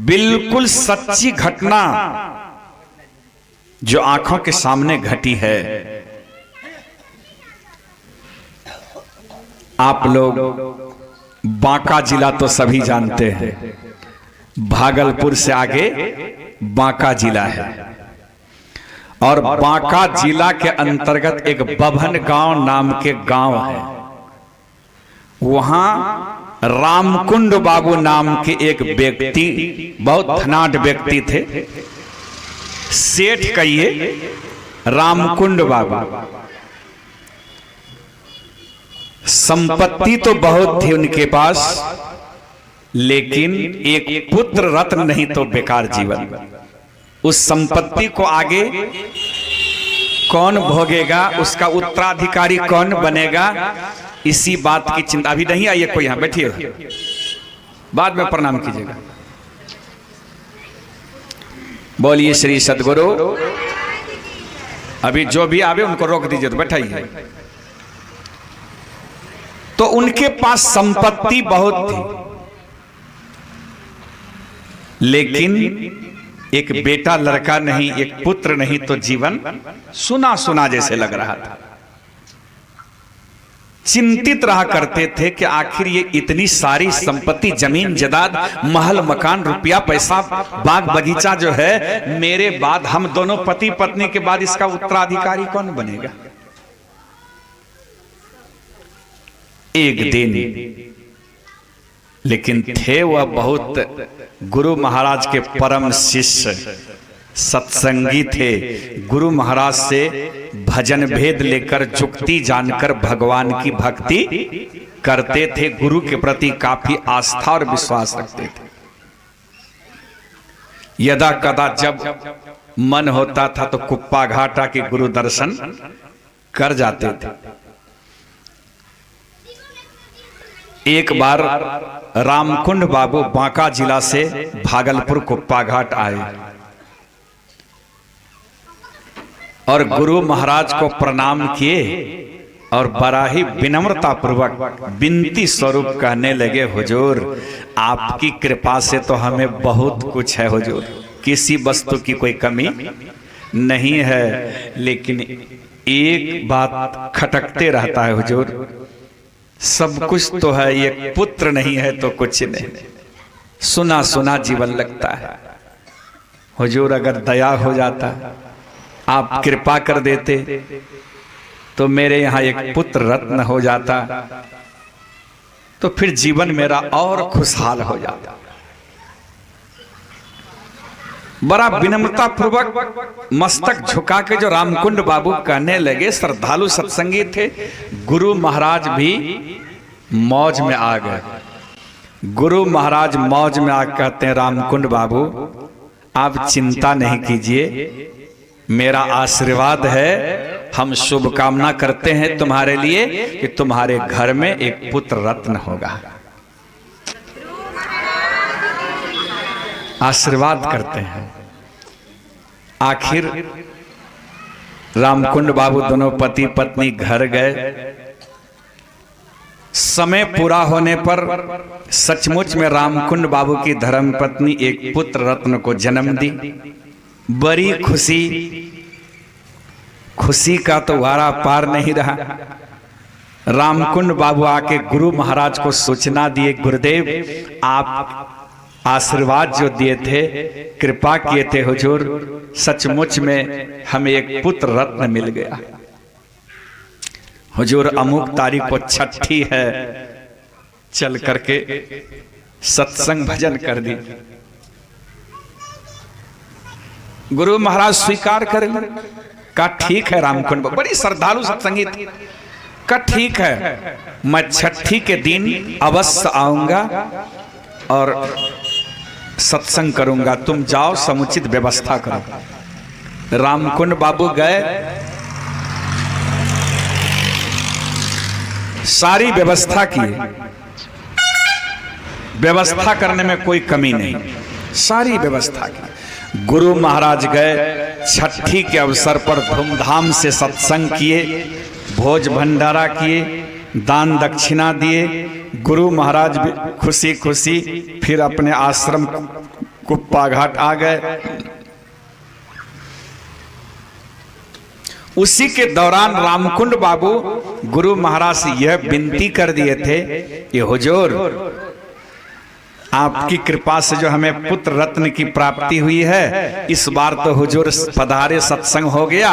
बिल्कुल सच्ची घटना जो आंखों के सामने घटी है। आप लोग बांका जिला तो सभी जानते हैं, भागलपुर से आगे बांका जिला है और बांका जिला के अंतर्गत एक बभन गांव नाम के गांव है। वहां रामकुंड बाबू नाम के एक व्यक्ति, बहुत धनाढ़ व्यक्ति थे, सेठ कहिए रामकुंड बाबू। संपत्ति तो बहुत थी उनके पास, लेकिन एक पुत्र रत्न नहीं तो बेकार जीवन। उस संपत्ति को आगे कौन भोगेगा, उसका उत्तराधिकारी कौन बनेगा, इसी बात की चिंता। अभी नहीं आइए कोई, यहां बैठिए, बाद में प्रणाम कीजिएगा। बोलिए श्री सद्गुरु। अभी जो भी आवे उनको रोक दीजिए, तो बैठाइए। तो उनके पास संपत्ति बहुत थी, लेकिन एक बेटा लड़का नहीं, एक पुत्र नहीं, तो जीवन सुना सुना जैसे लग रहा था। चिंतित रहा करते थे कि आखिर ये इतनी सारी संपत्ति, जमीन जायदाद, महल मकान, रुपया पैसा, बाग बगीचा जो है, मेरे बाद, हम दोनों पति पत्नी के बाद इसका उत्तराधिकारी कौन बनेगा। एक दिन लेकिन थे वह बहुत गुरु महाराज के परम शिष्य, सत्संगी थे। गुरु महाराज से भजन भेद लेकर, जुक्ति जानकर भगवान की भक्ति करते थे। गुरु के प्रति काफी आस्था और विश्वास रखते थे। यदा कदा जब मन होता था तो कुप्पा घाटा के गुरु दर्शन कर जाते थे। एक बार रामकुंड बाबू बांका जिला से भागलपुर कुप्पा घाट आए और गुरु महाराज को प्रणाम किए और बड़ा ही विनम्रता पूर्वक विनती स्वरूप कहने लगे, हुजूर आपकी कृपा से तो हमें बहुत कुछ है हुजूर, किसी वस्तु की कोई कमी नहीं है, लेकिन एक बात खटकते रहता है हुजूर, सब कुछ तो है, एक पुत्र नहीं है तो कुछ नहीं, सुना सुना जीवन लगता है। हुजूर अगर दया हो जाता, आप कृपा कर देते तो मेरे यहाँ एक पुत्र रत्न हो जाता, तो फिर जीवन मेरा और खुशहाल हो जाता। बड़ा विनम्रता पूर्वक मस्तक झुका के जो रामकुंड बाबू कहने लगे, श्रद्धालु सत्संगी थे। गुरु महाराज भी मौज में आ गए। गुरु महाराज मौज में आ कहते हैं, रामकुंड बाबू आप चिंता नहीं कीजिए, मेरा आशीर्वाद है, हम शुभकामना करते हैं तुम्हारे लिए कि तुम्हारे घर में एक पुत्र रत्न होगा। आशीर्वाद करते हैं। आखिर रामकुंड बाबू दोनों पति पत्नी घर गए। समय पूरा होने पर सचमुच में रामकुंड बाबू की धर्मपत्नी एक पुत्र रत्न को जन्म दी। बड़ी खुशी का तो वारा पार नहीं रहा। रामकुंड बाबू आके गुरु महाराज को सूचना दिए, गुरुदेव आप आशीर्वाद जो दिए थे, कृपा किए थे हुजूर, सचमुच में हमें एक पुत्र रत्न मिल गया। हुजूर अमुक तारीख को छठी है, चल करके सत्संग भजन कर दी। गुरु महाराज स्वीकार कर का ठीक है रामकुंड, बड़ी श्रद्धालु सत्संगी थी। का ठीक है, मैं छठी के दिन अवश्य आऊंगा और सत्संग करूंगा, तुम जाओ समुचित व्यवस्था करो। रामकुंड बाबू गए, सारी व्यवस्था की, व्यवस्था करने में कोई कमी नहीं, सारी व्यवस्था की। गुरु महाराज गए, छठी के अवसर पर धूमधाम से सत्संग किए, भोज भंडारा किए, दान दक्षिणा दिए। गुरु महाराज भी खुशी खुशी फिर अपने आश्रम कुप्पा घाट आ गए। उसी के दौरान रामकुंड बाबू गुरु महाराज से यह विनती कर दिए थे कि हुजूर, आपकी कृपा से जो हमें पुत्र रत्न की प्राप्ति हुई है, इस बार तो हुजूर पधारे, सत्संग हो गया।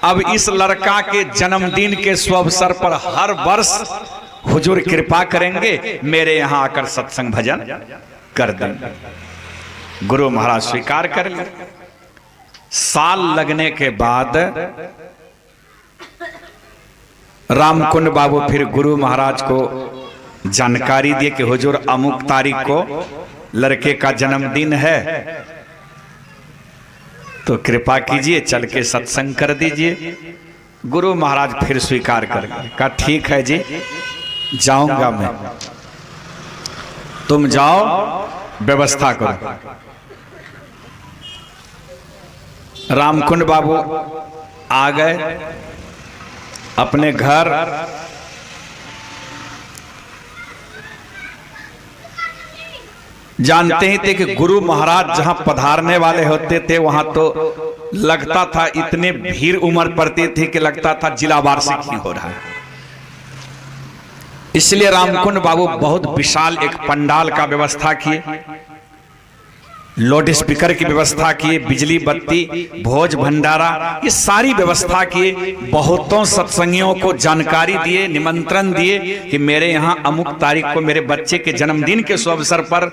अब इस लड़का के जन्मदिन के शुभ अवसर पर हर वर्ष हुजूर कृपा करेंगे, मेरे यहां आकर सत्संग भजन कर देंगे। गुरु महाराज स्वीकार कर लिए। साल लगने के बाद रामकुंड बाबू फिर गुरु महाराज को जानकारी दिए कि हुजूर अमुक तारीख को लड़के का जन्मदिन है, तो कृपा कीजिए चल के सत्संग कर दीजिए। गुरु महाराज फिर स्वीकार कर गए, कहा ठीक है जी, जाऊंगा मैं, तुम जाओ, व्यवस्था करो। रामकुंड बाबू आ गए अपने घर। जानते ही थे कि गुरु महाराज जहां पधारने वाले होते थे वहां तो लगता था इतने भीड़ उमड़ पड़ती थी कि लगता था जिला वार्षिक ही हो रहा है। इसलिए रामकुंड बाबू बहुत विशाल एक पंडाल का व्यवस्था किए, लाउड स्पीकर की व्यवस्था किए, बिजली बत्ती, भोज भंडारा, ये सारी व्यवस्था किए। बहुतों सत्संगियों को जानकारी दिए, निमंत्रण दिए कि मेरे यहाँ अमुक तारीख को मेरे बच्चे के जन्मदिन के शुभ अवसर पर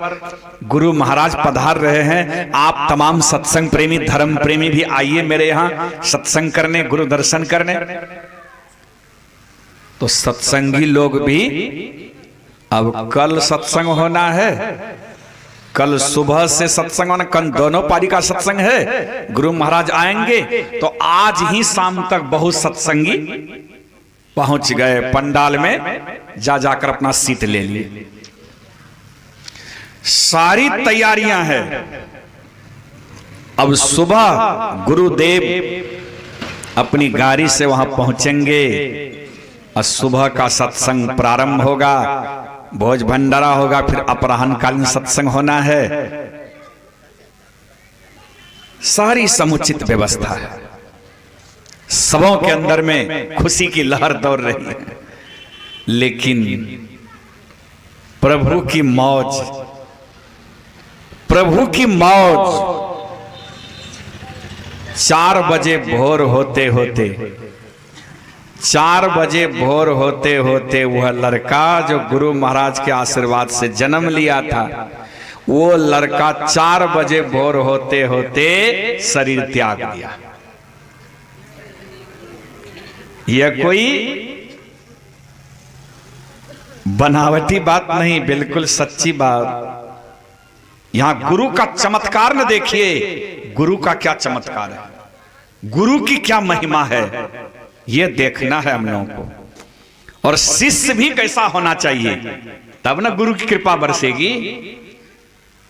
गुरु महाराज पधार रहे हैं, आप तमाम सत्संग प्रेमी, धर्म प्रेमी भी आइए मेरे यहाँ सत्संग करने, गुरु दर्शन करने। तो सत्संगी लोग भी, अब कल सत्संग होना है, कल सुबह से सत्संग होना, कल दोनों पारी का सत्संग है, गुरु महाराज आएंगे, तो आज ही शाम तक बहुत सत्संगी पहुंच गए पंडाल में, जाकर अपना सीट ले लिए। सारी तैयारियां हैं। अब सुबह गुरुदेव अपनी गाड़ी से वहां पहुंचेंगे और सुबह का सत्संग प्रारंभ होगा, भोज भंडारा होगा, फिर अपराह्न कालीन सत्संग होना है। सारी समुचित व्यवस्था है। सबों के अंदर में खुशी की लहर दौड़ रही है। लेकिन प्रभु की मौज, प्रभु की मौज, 4 बजे भोर होते होते, 4 बजे भोर होते होते वह लड़का जो गुरु महाराज के आशीर्वाद से जन्म लिया था, वो लड़का 4 बजे भोर होते होते शरीर त्याग दिया। यह कोई बनावटी बात नहीं, बिल्कुल सच्ची बात। यहां गुरु का चमत्कार न देखिए, गुरु का क्या चमत्कार है, गुरु की क्या महिमा है, यह देखना है हम लोगों को। और शिष्य भी कैसा होना चाहिए, तब ना गुरु की कृपा बरसेगी।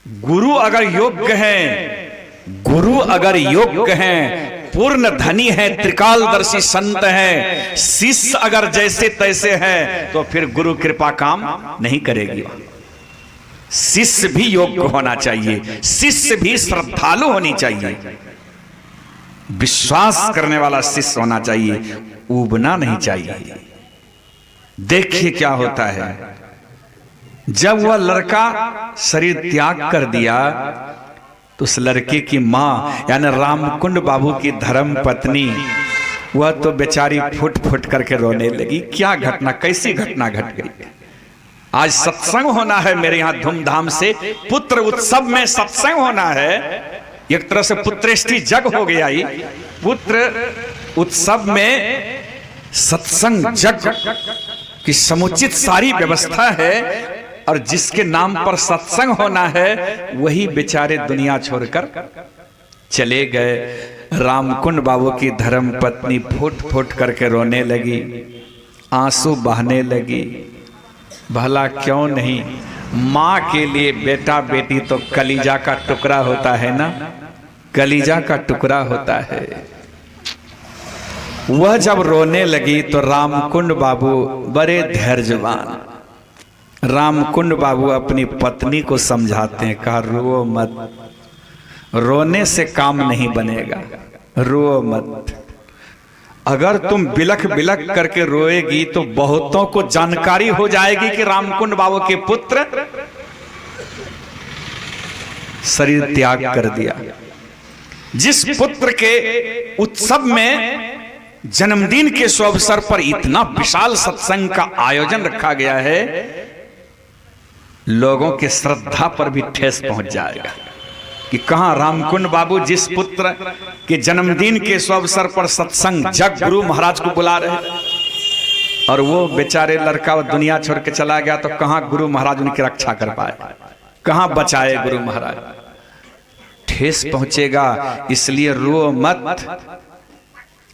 गुरु अगर योग्य हैं, गुरु अगर योग्य हैं, पूर्ण धनी है, त्रिकालदर्शी संत है, शिष्य अगर जैसे तैसे है, तो फिर गुरु कृपा काम नहीं करेगी। शिष्य भी योग्य होना चाहिए, शिष्य भी श्रद्धालु होनी चाहिए, विश्वास करने वाला शिष्य होना चाहिए, उबना नहीं चाहिए। देखिए क्या होता है, जब वह लड़का शरीर त्याग कर दिया तो उस लड़के की मां यानी रामकुंड बाबू की धर्म पत्नी, वह तो बेचारी फुट फुट करके रोने लगी। क्या घटना, कैसी घटना घट गई। आज सत्संग होना है मेरे यहां धूमधाम से, पुत्र उत्सव में सत्संग होना है, एक तरह से पुत्रेष्टि जग हो गया। ही पुत्र उत्सव में सत्संग जग की समुचित सारी व्यवस्था है, और जिसके नाम पर सत्संग होना है वही बेचारे दुनिया छोड़कर चले गए। रामकुंड बाबू की धर्म पत्नी फुट फुट करके रोने लगी, आंसू बहने लगी। भला क्यों नहीं, माँ के लिए बेटा बेटी तो कलीजा का टुकड़ा होता है ना, कलीजा का टुकड़ा होता है। वह जब रोने लगी तो रामकुंड बाबू बड़े धैर्यवान, रामकुंड बाबू अपनी पत्नी को समझाते हैं, कहा रो मत, रोने से काम नहीं बनेगा, रो मत। अगर तुम बिलख बिलख करके रोएगी तो बहुतों को जानकारी हो जाएगी कि रामकुंड बाबू के पुत्र शरीर त्याग कर दिया। जिस पुत्र के उत्सव में जन्मदिन के शुभ अवसर पर इतना विशाल सत्संग का आयोजन रखा गया है, लोगों के श्रद्धा पर भी ठेस पहुंच जाएगा कि कहां रामकुंड बाबू जिस पुत्र के जन्मदिन के शुभ अवसर पर सत्संग जग गुरु महाराज को बुला रहे, और वो बेचारे लड़का वो दुनिया छोड़ के चला गया, तो कहां गुरु महाराज उनकी रक्षा कर पाए, कहां बचाए गुरु महाराज। ठेस पहुंचेगा, इसलिए रो मत,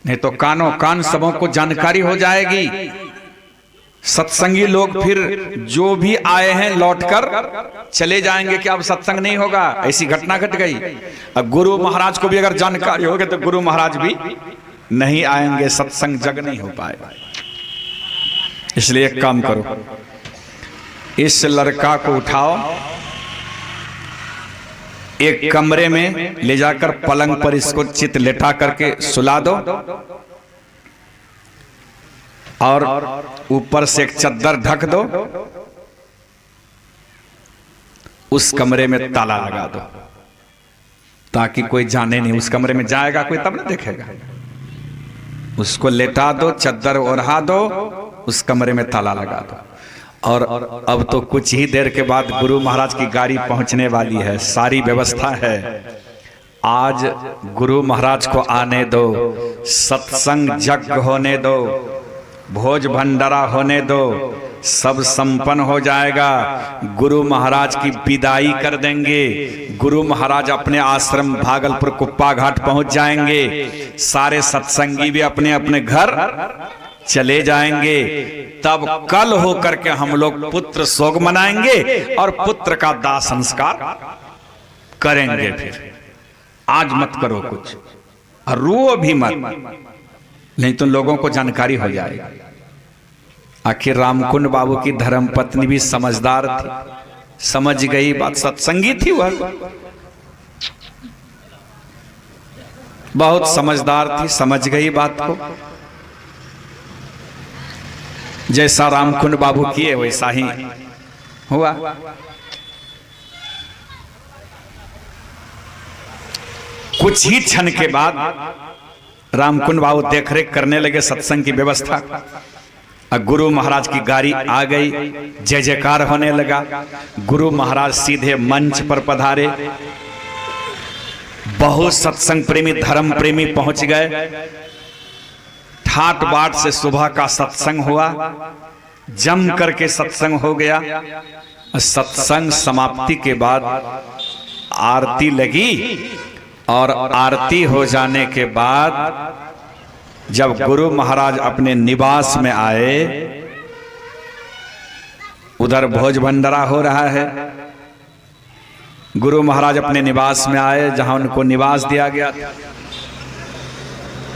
नहीं तो कानों कान सबों को जानकारी हो जाएगी। सत्संगी लोग फिर जो भी आए हैं लौटकर चले जाएंगे कि अब सत्संग नहीं होगा, ऐसी घटना घट गई। अब गुरु महाराज को भी अगर जानकारी होगी तो गुरु महाराज भी नहीं आएंगे, सत्संग जग नहीं हो पाएगा। इसलिए एक काम करो, इस लड़का को उठाओ, एक कमरे में ले जाकर पलंग पर इसको चित लेटा करके सुला दो, और ऊपर से एक चद्दर ढक दो, उस कमरे में ताला लगा दो ताकि कोई जाने नहीं। उस कमरे में जाएगा कोई तब ना देखेगा। उसको लेटा दो, चद्दर ओढ़ा दो, उस कमरे में ताला लगा दो। और अब तो कुछ ही देर के बाद गुरु महाराज की गाड़ी पहुंचने वाली है, सारी व्यवस्था है। आज गुरु महाराज को आने दो, सत्संग यज्ञ होने दो, भोज भंडारा होने दो, सब संपन्न हो जाएगा। गुरु महाराज की विदाई कर देंगे। गुरु महाराज अपने आश्रम भागलपुर कुप्पा घाट पहुंच जाएंगे। सारे सत्संगी भी अपने अपने घर चले जाएंगे। तब कल होकर के हम लोग पुत्र शोक मनाएंगे और पुत्र का दाह संस्कार करेंगे। फिर आज मत करो कुछ, और रो भी मत, नहीं तो लोगों को जानकारी हो जाएगी। आखिर रामकुंड बाबू की धर्मपत्नी भी समझदार थी, समझ गई बात, सत्संगी थी वह, बहुत समझदार थी, समझ गई बात को। जैसा रामकुंड बाबू किए वैसा ही हुआ। कुछ ही क्षण के बाद रामकुंड बाबू देखरेख करने लगे सत्संग की व्यवस्था। गुरु महाराज की गाड़ी आ गई, जय जयकार होने लगा। गुरु महाराज सीधे मंच पर पधारे। बहुत सत्संग प्रेमी धर्म प्रेमी पहुंच गए। ठाट बाट से सुबह का सत्संग हुआ, जम करके सत्संग हो गया। सत्संग समाप्ति के बाद आरती लगी, और आरती हो जाने के बाद जब गुरु महाराज अपने निवास में आए, उधर भोज भंडारा हो रहा है। गुरु महाराज अपने निवास में आए, जहां उनको निवास दिया गया था।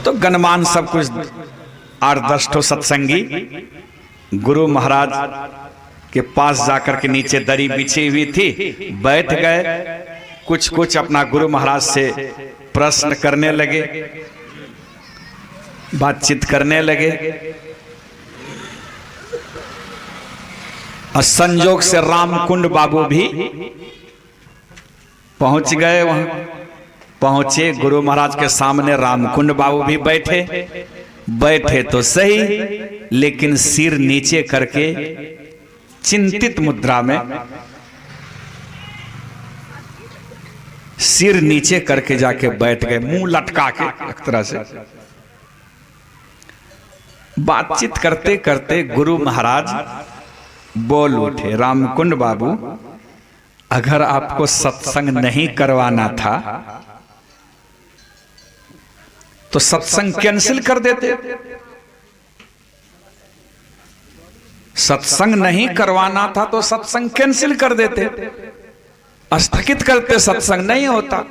तो गणमान सब कुछ 8-10 ठो सत्संगी गुरु महाराज के पास जाकर के नीचे दरी बिछी हुई थी, बैठ गए। कुछ अपना गुरु महाराज से प्रश्न करने लगे, बातचीत करने लगे। और संजोग से रामकुंड बाबू भी पहुंच गए। वहां पहुंचे, गुरु महाराज के सामने रामकुंड बाबू भी बैठे तो सही, लेकिन सिर नीचे करके चिंतित मुद्रा में, सिर नीचे करके जाके बैठ गए, मुंह लटका के एक तरह से। बातचीत करते करते गुरु महाराज बोल उठे, रामकुंड बाबू, अगर आपको सत्संग नहीं करवाना था तो सत्संग कैंसिल कर देते। सत्संग नहीं करवाना था तो सत्संग कैंसिल कर देते, स्थगित करते, सत्संग नहीं होता।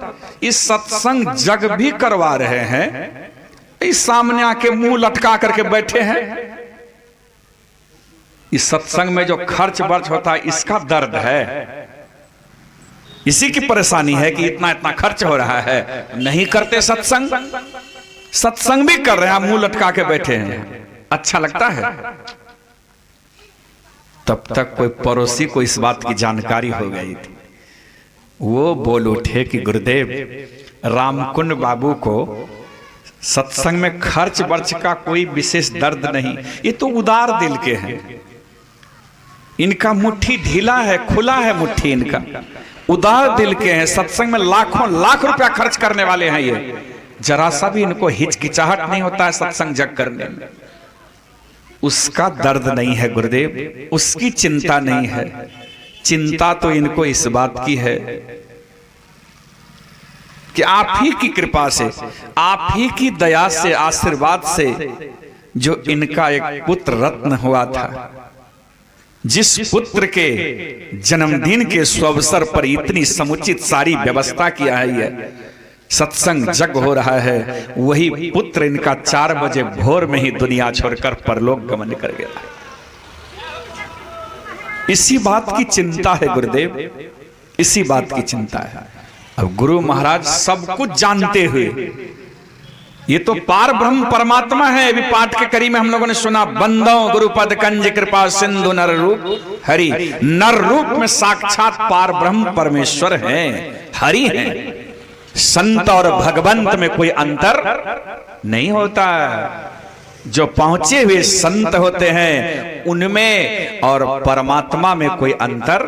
इस सत्संग जग भी करवा रहे हैं, इस सामने आके मुंह लटका करके बैठे हैं। इस सत्संग में जो खर्च वर्च होता है इसका दर्द है, इसी की परेशानी है कि इतना इतना खर्च हो रहा है। नहीं करते सत्संग, सत्संग भी कर रहे हैं, मुंह लटका के बैठे हैं, अच्छा लगता है। तब तक कोई पड़ोसी को इस बात की जानकारी हो गई थी। वो बोल उठे कि गुरुदेव, रामकुंड बाबू को सत्संग में खर्च वर्च का कोई विशेष दर्द नहीं, ये तो उदार दिल के हैं, इनका मुट्ठी ढीला है, खुला है मुट्ठी इनका, उदार दिल के हैं, सत्संग में लाखों लाख रुपया खर्च करने वाले हैं ये, जरा सा भी इनको हिचकिचाहट नहीं होता है सत्संग जग करने में। उसका दर्द नहीं है गुरुदेव, उसकी चिंता नहीं है, चिंता तो इनको इस बात की है कि आप ही की कृपा से, आप ही की दया से, आशीर्वाद से जो इनका एक पुत्र रत्न हुआ था, जिस पुत्र के जन्मदिन के अवसर पर इतनी समुचित सारी व्यवस्था किया है, सत्संग जग हो रहा है, वही पुत्र इनका 4 बजे भोर में ही दुनिया छोड़कर परलोक गमन कर गया। इसी बात की चिंता है गुरुदेव, इसी बात की चिंता है। अब गुरु महाराज सब कुछ जानते हुए, ये तो पार ब्रह्म परमात्मा है। अभी पाठ के करी में हम लोगों ने सुना, बंदो गुरुपद कंज कृपा सिंधु नर रूप हरि, नर रूप में साक्षात पार ब्रह्म परमेश्वर है, हरि है। संत और भगवंत में कोई अंतर नहीं होता। जो पहुंचे हुए संत होते हैं उनमें और परमात्मा में कोई अंतर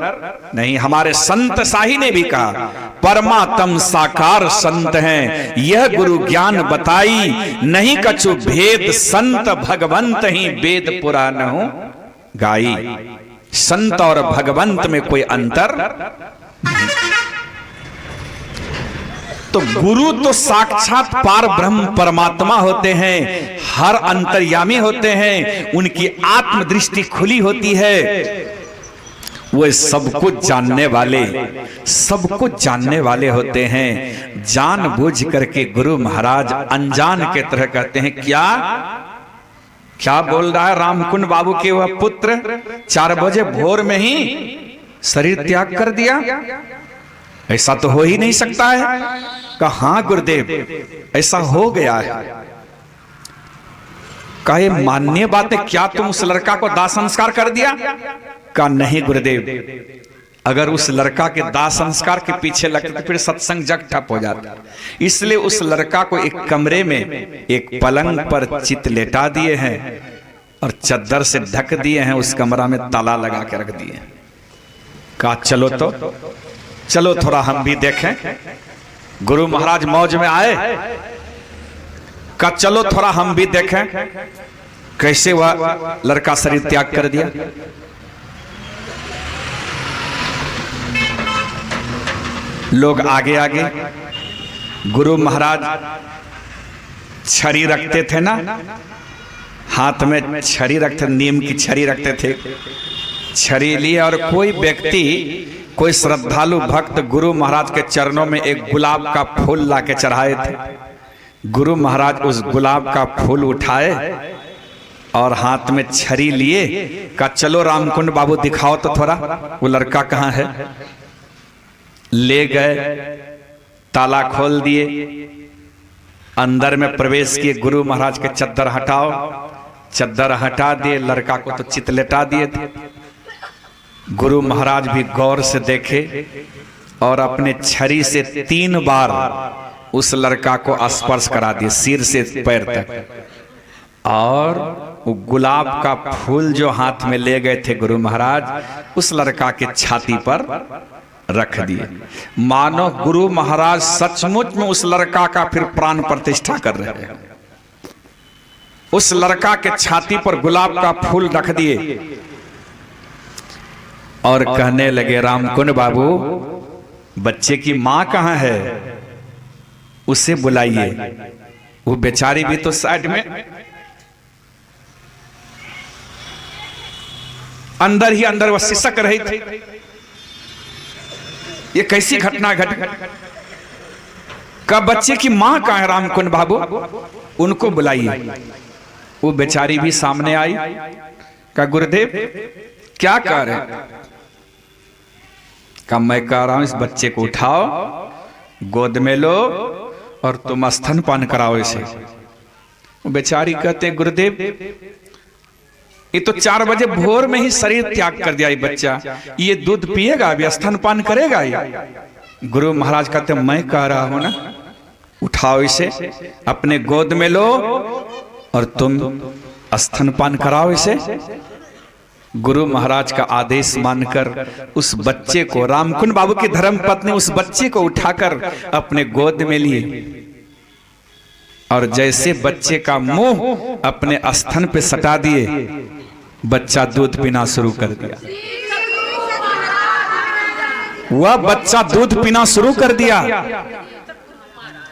नहीं। हमारे संत साही ने भी कहा, परमात्म साकार संत हैं, यह गुरु ज्ञान बताई, नहीं कछु भेद, संत भगवंत ही वेद पुराण हो गाई। संत और भगवंत में कोई अंतर नहीं। तो गुरु तो साक्षात पार ब्रह्म परमात्मा होते हैं, हर अंतर्यामी होते हैं, उनकी आत्मदृष्टि खुली होती है, वो सब कुछ जानने वाले, सब कुछ जानने वाले होते हैं। जानबूझ करके गुरु महाराज अनजान के तरह कहते हैं, क्या क्या बोल रहा है रामकुंड बाबू के वह पुत्र 4 बजे भोर में ही शरीर त्याग कर दिया? ऐसा तो हो ही नहीं सकता है। कहा हाँ गुरुदेव, ऐसा हो गया है। कहे मान्य बात है, क्या तुम उस लड़का को दाह संस्कार कर दिया? कहा नहीं गुरुदेव, अगर उस लड़का के दाह संस्कार के पीछे लगते तो फिर सत्संग जग ठप हो जाता। इसलिए उस लड़का को एक कमरे में एक पलंग पर चित लेटा दिए हैं और चद्दर से ढक दिए हैं, उस कमरा में ताला लगा के रख दिए। कहा चलो तो चलो थोड़ा हम भी देखें। गुरु महाराज मौज में आए, कहा चलो थोड़ा हम भी देखें कैसे वह लड़का शरीर त्याग कर दिया। लोग आगे आगे, गुरु महाराज छड़ी रखते थे ना, हाथ में छड़ी रखते, नीम की छड़ी रखते थे, छड़ी लिए और कोई व्यक्ति, कोई श्रद्धालु भक्त गुरु महाराज के चरणों में एक गुलाब का फूल लाके चढ़ाए थे। गुरु महाराज उस गुलाब का फूल उठाए और हाथ में छड़ी लिए, कहा चलो रामकुंड बाबू दिखाओ तो थोड़ा वो लड़का कहाँ है। ले गए, ताला खोल दिए, अंदर में प्रवेश किए। गुरु महाराज के चद्दर हटाओ, चद्दर हटा दिए, लड़का को तो चित लेटा दिए थे। गुरु महाराज भी गौर से देखे और अपने छड़ी से 3 बार उस लड़का को स्पर्श करा दिए, सिर से पैर तक। और वो गुलाब का फूल जो हाथ में ले गए थे गुरु महाराज, उस लड़का के छाती पर रख दिए। मानो गुरु महाराज सचमुच में उस लड़का का फिर प्राण प्रतिष्ठा कर रहे हैं। उस लड़का के छाती पर गुलाब का फूल रख दिए और कहने लगे, रामकुंड बाबू, बच्चे की मां कहां है, उसे बुलाइए। वो बेचारी भी तो साइड में, अंदर ही अंदर वह सिसक रही थी। ये कैसी घटना घट? का बच्चे की मां कहां है रामकुंड बाबू, उनको बुलाइए। वो बेचारी भी सामने आई। कहा गुरुदेव क्या कह रहे हैं? कहा मैं कह रहा हूं इस बच्चे को उठाओ, गोद में लो और तुम स्तनपान कराओ इसे। वो बेचारी कहते गुरुदेव ये तो 4 बजे भोर में ही शरीर त्याग कर दिया ये बच्चा, ये दूध पिएगा अभी स्तनपान करेगा ये? गुरु महाराज कहते मैं कह रहा हूं ना, उठाओ इसे अपने गोद में लो और तुम स्तनपान कराओ इसे। गुरु महाराज का आदेश मानकर उस बच्चे को, रामकुंड बाबू की धर्मपत्नी उस बच्चे को उठाकर अपने गोद में लिए और जैसे बच्चे का मुंह अपने स्तन पे सटा दिए, बच्चा दूध पीना शुरू कर दिया। वह बच्चा दूध पीना शुरू कर दिया।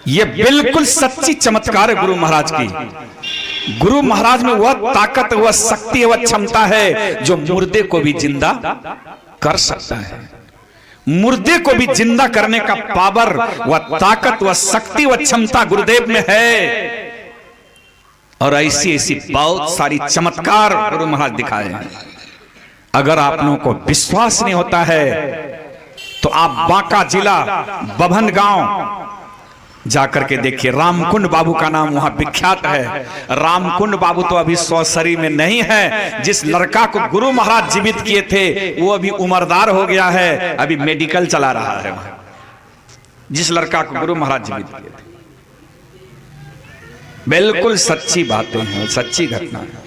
यह बिल्कुल सच्ची चमत्कार है गुरु महाराज की। गुरु महाराज में वह ताकत, वह शक्ति, वह क्षमता है जो मुर्दे को भी जिंदा कर सकता है। मुर्दे को भी जिंदा करने का पावर, वह ताकत, वह शक्ति, वह क्षमता गुरुदेव में है। और ऐसी ऐसी बहुत सारी चमत्कार गुरु महाराज दिखाए हैं। अगर आप लोगों को विश्वास नहीं होता है तो आप बांका जिला बभन गांव जाकर के देखिए। रामकुंड बाबू का नाम वहां विख्यात है। रामकुंड बाबू तो अभी सौसरी में नहीं है। जिस लड़का को गुरु महाराज जीवित किए थे वो अभी उम्रदार हो गया है, अभी मेडिकल चला रहा है वहां। जिस लड़का को गुरु महाराज जीवित किए थे, बिल्कुल सच्ची बातें हैं, सच्ची घटना है।